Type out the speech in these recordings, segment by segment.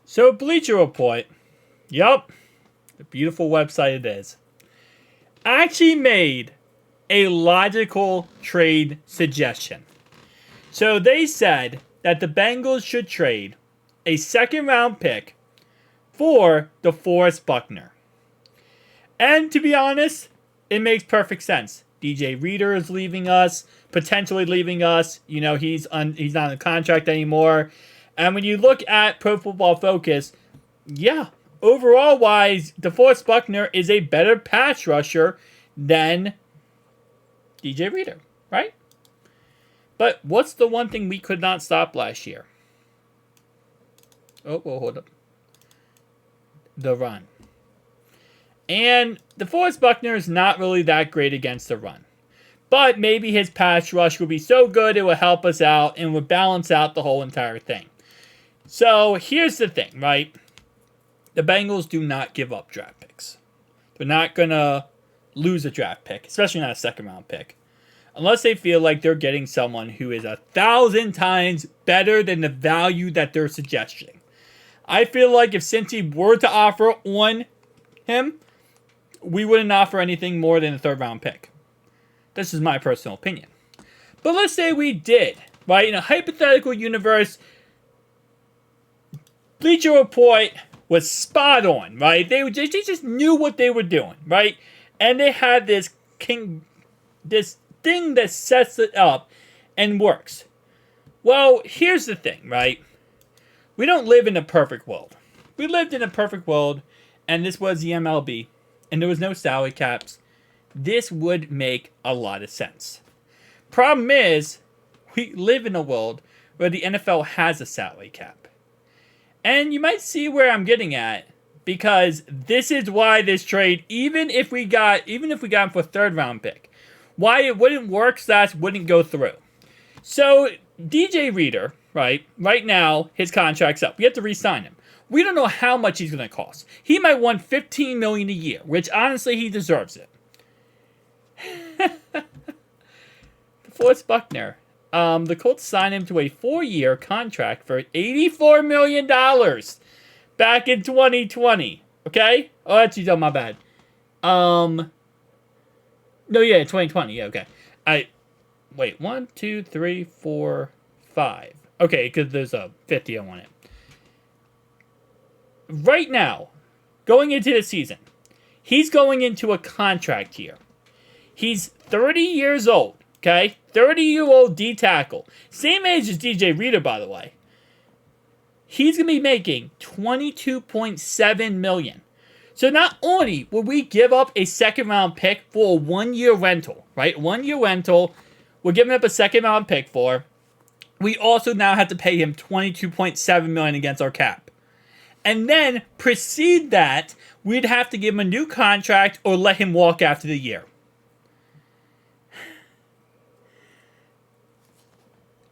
So, Bleacher Report, yup, the beautiful website it is, actually made a logical trade suggestion. So, they said that the Bengals should trade a second round pick for DeForest Buckner. And to be honest, it makes perfect sense. DJ Reader is leaving us, potentially leaving us. You know, he's not on the contract anymore. And when you look at Pro Football Focus, yeah, overall wise, DeForest Buckner is a better pass rusher than DJ Reader, right? But what's the one thing we could not stop last year? Oh, well, hold up. The run. And DeForest Buckner is not really that great against the run. But maybe his pass rush will be so good it will help us out and will balance out the whole entire thing. So here's the thing, right? The Bengals do not give up draft picks. They're not going to lose a draft pick, especially not a second round pick, unless they feel like they're getting someone who is 1,000 times better than the value that they're suggesting. I feel like if Cincy were to offer on him, we wouldn't offer anything more than a third round pick. This is my personal opinion. But let's say we did, right? In a hypothetical universe, Bleacher Report was spot on, right? They just knew what they were doing, right? And they had this thing that sets it up and works. Well, here's the thing, right? We don't live in a perfect world. We lived in a perfect world, and this was the MLB, and there was no salary caps. This would make a lot of sense. Problem is, we live in a world where the NFL has a salary cap. And you might see where I'm getting at, because this is why this trade, even if we got him for a third round pick, why it wouldn't work / wouldn't go through. So DJ Reader, right now his contract's up. We have to re-sign him. We don't know how much he's going to cost. He might want $15 million a year, which honestly he deserves it. DeForest Buckner. The Colts signed him to a 4-year contract for $84 million back in 2020. Okay? Oh, actually, my bad. No, yeah, 2020. Yeah, okay. Wait, 1, 2, 3, 4, 5. Okay, because there's a 50 on it. Right now, going into the season, he's going into a contract year. He's 30 years old. Okay, 30-year-old D tackle, same age as DJ Reader, by the way. He's gonna be making $22.7 million. So not only will we give up a second-round pick for a 1-year rental, right? 1-year rental, we're giving up a second-round pick for. We also now have to pay him $22.7 million against our cap, and then precede that, we'd have to give him a new contract or let him walk after the year.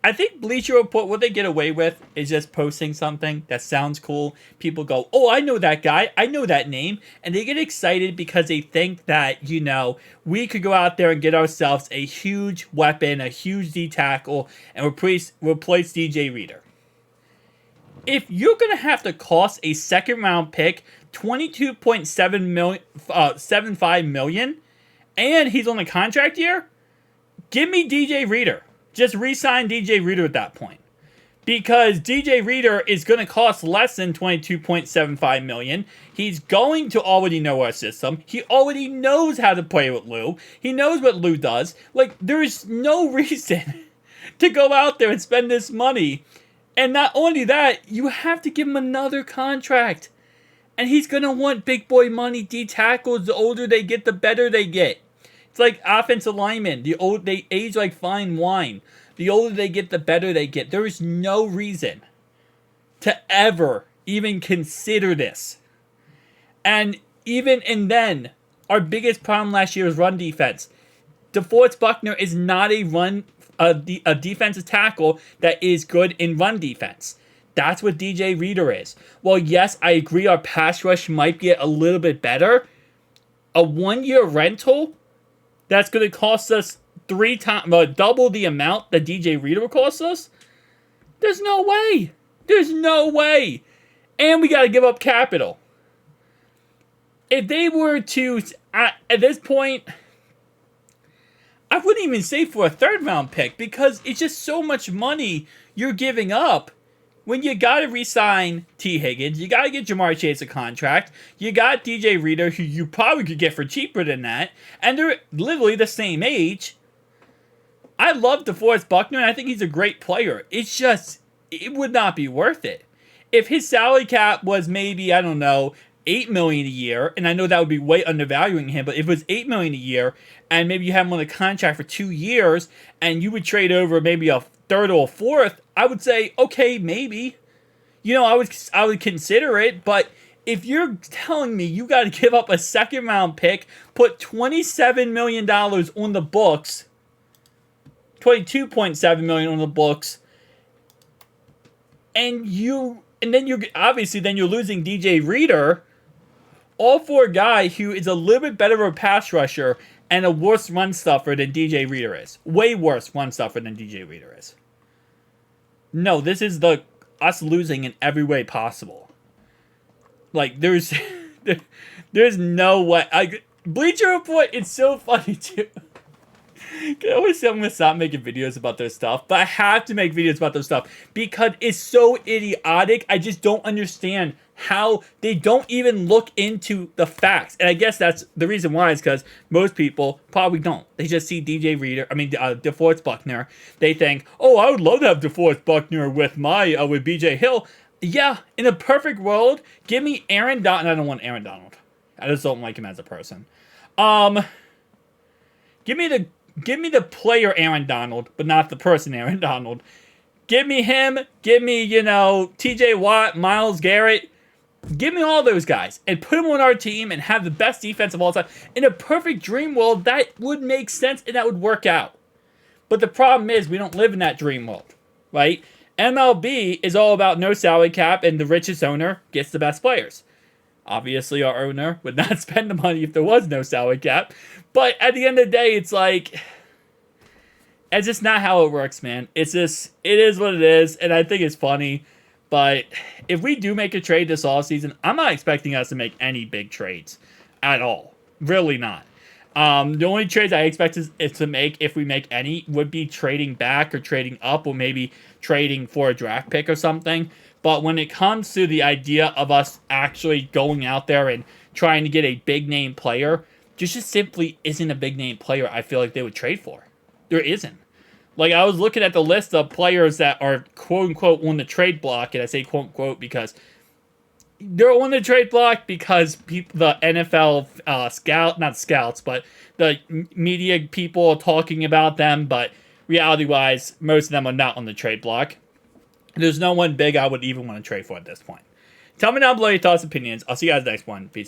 I think Bleacher Report, what they get away with is just posting something that sounds cool. People go, oh, I know that guy. I know that name. And they get excited because they think that, you know, we could go out there and get ourselves a huge weapon, a huge D tackle, and replace DJ Reader. If you're going to have to cost a second round pick $22.75 million, and he's on a contract year, give me DJ Reader. Just re-sign DJ Reader at that point. Because DJ Reader is going to cost less than $22.75 million. He's going to already know our system. He already knows how to play with Lou. He knows what Lou does. Like, there's no reason to go out there and spend this money. And not only that, you have to give him another contract. And he's going to want big boy money. D tackles, the older they get, the better they get. It's like offensive linemen. They age like fine wine. The older they get, the better they get. There is no reason to ever even consider this. And then, our biggest problem last year was run defense. DeForest Buckner is not a defensive tackle that is good in run defense. That's what DJ Reader is. Well, yes, I agree our pass rush might get a little bit better. A 1-year rental that's going to cost us double the amount that DJ Reader will cost us? There's no way. There's no way. And we got to give up capital. If they were to, at this point, I wouldn't even say for a third round pick because it's just so much money you're giving up when you got to re-sign T. Higgins. You got to get Jamar Chase a contract. You got DJ Reader, who you probably could get for cheaper than that. And they're literally the same age. I love DeForest Buckner, and I think he's a great player. It's just, it would not be worth it. If his salary cap was maybe, I don't know, $8 million a year, and I know that would be way undervaluing him, but if it was $8 million a year, and maybe you have him on a contract for 2 years, and you would trade over maybe a third or a fourth, I would say, okay, maybe. I would consider it, but if you're telling me you got to give up a second round pick, put $27 million on the books, $22.7 million on the books, and then you're obviously you're losing DJ Reader, all for a guy who is a little bit better of a pass rusher and a worse run stuffer than DJ Reader is. Way worse run stuffer than DJ Reader is. No, this is us losing in every way possible. Like, there's no way. Bleacher Report, it's so funny too. I always say I'm going to stop making videos about their stuff, but I have to make videos about their stuff because it's so idiotic. I just don't understand how they don't even look into the facts. And I guess that's the reason why is because most people probably don't. They just see DeForest Buckner. They think, oh, I would love to have DeForest Buckner with BJ Hill. Yeah, in a perfect world, give me Aaron Donald. I don't want Aaron Donald. I just don't like him as a person. Give me the player Aaron Donald, but not the person Aaron Donald. Give me him. Give me, TJ Watt, Myles Garrett. Give me all those guys and put them on our team and have the best defense of all time. In a perfect dream world, that would make sense and that would work out. But the problem is we don't live in that dream world, right? MLB is all about no salary cap and the richest owner gets the best players. Obviously, our owner would not spend the money if there was no salary cap. But at the end of the day, it's like, it's just not how it works, man. It is what it is, and I think it's funny. But if we do make a trade this offseason, I'm not expecting us to make any big trades at all. Really not. The only trades I expect is to make, if we make any, would be trading back or trading up or maybe trading for a draft pick or something. But when it comes to the idea of us actually going out there and trying to get a big-name player, there just simply isn't a big-name player I feel like they would trade for. There isn't. Like, I was looking at the list of players that are quote-unquote on the trade block, and I say quote-unquote because they're on the trade block because the NFL not scouts, but the media people are talking about them, but reality-wise, most of them are not on the trade block. There's no one big I would even want to trade for at this point. Tell me down below your thoughts and opinions. I'll see you guys next one. Peace.